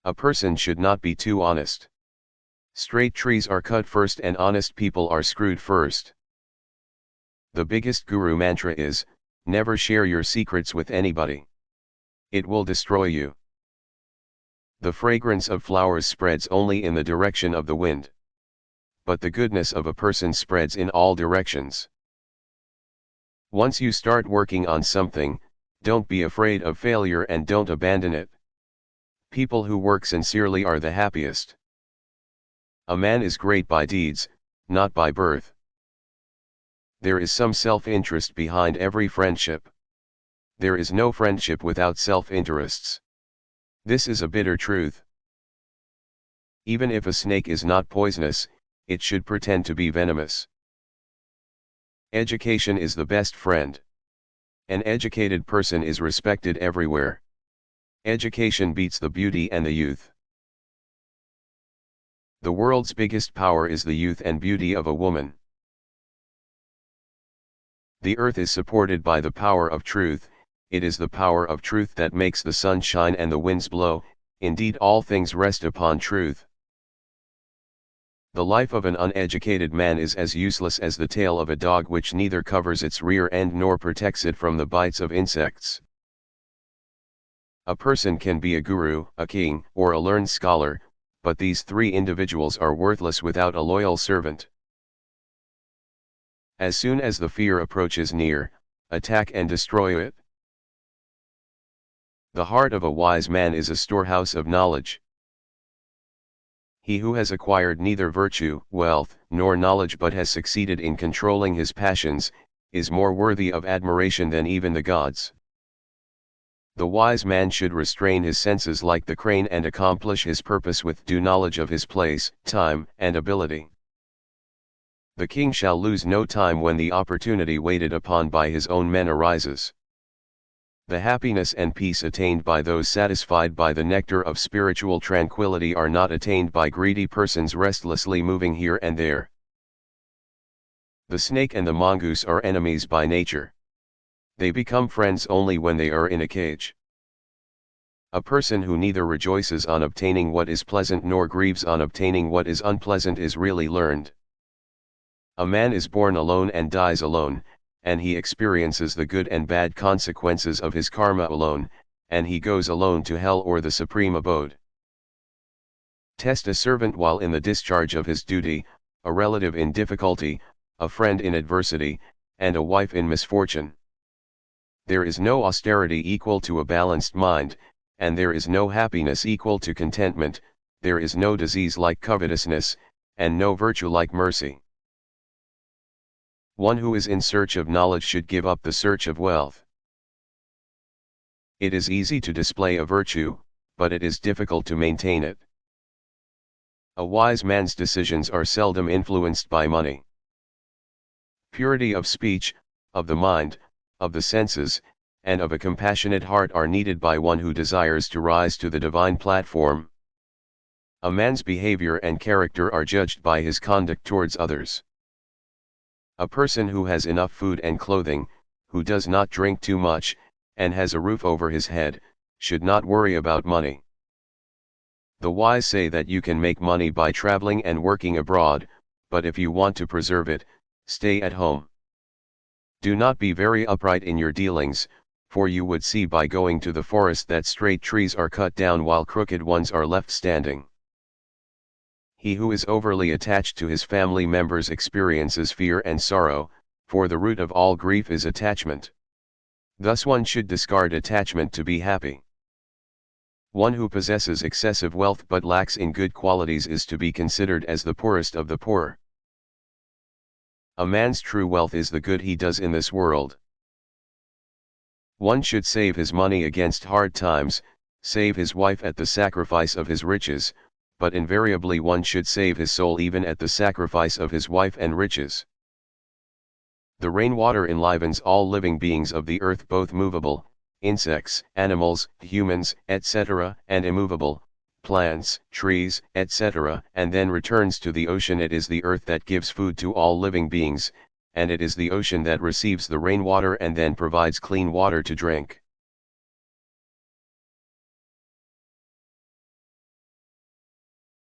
A person should not be too honest. Straight trees are cut first and honest people are screwed first. The biggest guru mantra is, never share your secrets with anybody. It will destroy you. The fragrance of flowers spreads only in the direction of the wind. But the goodness of a person spreads in all directions. Once you start working on something, don't be afraid of failure and don't abandon it. People who work sincerely are the happiest. A man is great by deeds, not by birth. There is some self-interest behind every friendship. There is no friendship without self-interests. This is a bitter truth. Even if a snake is not poisonous, it should pretend to be venomous. Education is the best friend. An educated person is respected everywhere. Education beats the beauty and the youth. The world's biggest power is the youth and beauty of a woman. The earth is supported by the power of truth. It is the power of truth that makes the sun shine and the winds blow. Indeed, all things rest upon truth. The life of an uneducated man is as useless as the tail of a dog which neither covers its rear end nor protects it from the bites of insects. A person can be a guru, a king, or a learned scholar, but these three individuals are worthless without a loyal servant. As soon as the fear approaches near, attack and destroy it. The heart of a wise man is a storehouse of knowledge. He who has acquired neither virtue, wealth, nor knowledge but has succeeded in controlling his passions, is more worthy of admiration than even the gods. The wise man should restrain his senses like the crane and accomplish his purpose with due knowledge of his place, time, and ability. The king shall lose no time when the opportunity waited upon by his own men arises. The happiness and peace attained by those satisfied by the nectar of spiritual tranquility are not attained by greedy persons restlessly moving here and there. The snake and the mongoose are enemies by nature. They become friends only when they are in a cage. A person who neither rejoices on obtaining what is pleasant nor grieves on obtaining what is unpleasant is really learned. A man is born alone and dies alone, and he experiences the good and bad consequences of his karma alone, and he goes alone to hell or the supreme abode. Test a servant while in the discharge of his duty, a relative in difficulty, a friend in adversity, and a wife in misfortune. There is no austerity equal to a balanced mind, and there is no happiness equal to contentment. There is no disease like covetousness, and no virtue like mercy. One who is in search of knowledge should give up the search of wealth. It is easy to display a virtue, but it is difficult to maintain it. A wise man's decisions are seldom influenced by money. Purity of speech, of the mind, of the senses, and of a compassionate heart are needed by one who desires to rise to the divine platform. A man's behavior and character are judged by his conduct towards others. A person who has enough food and clothing, who does not drink too much, and has a roof over his head, should not worry about money. The wise say that you can make money by traveling and working abroad, but if you want to preserve it, stay at home. Do not be very upright in your dealings, for you would see by going to the forest that straight trees are cut down while crooked ones are left standing. He who is overly attached to his family members experiences fear and sorrow, for the root of all grief is attachment. Thus one should discard attachment to be happy. One who possesses excessive wealth but lacks in good qualities is to be considered as the poorest of the poor. A man's true wealth is the good he does in this world. One should save his money against hard times, save his wife at the sacrifice of his riches, but invariably one should save his soul even at the sacrifice of his wife and riches. The rainwater enlivens all living beings of the earth, both movable, insects, animals, humans, etc., and immovable, plants, trees, etc., and then returns to the ocean. It is the earth that gives food to all living beings, and it is the ocean that receives the rainwater and then provides clean water to drink.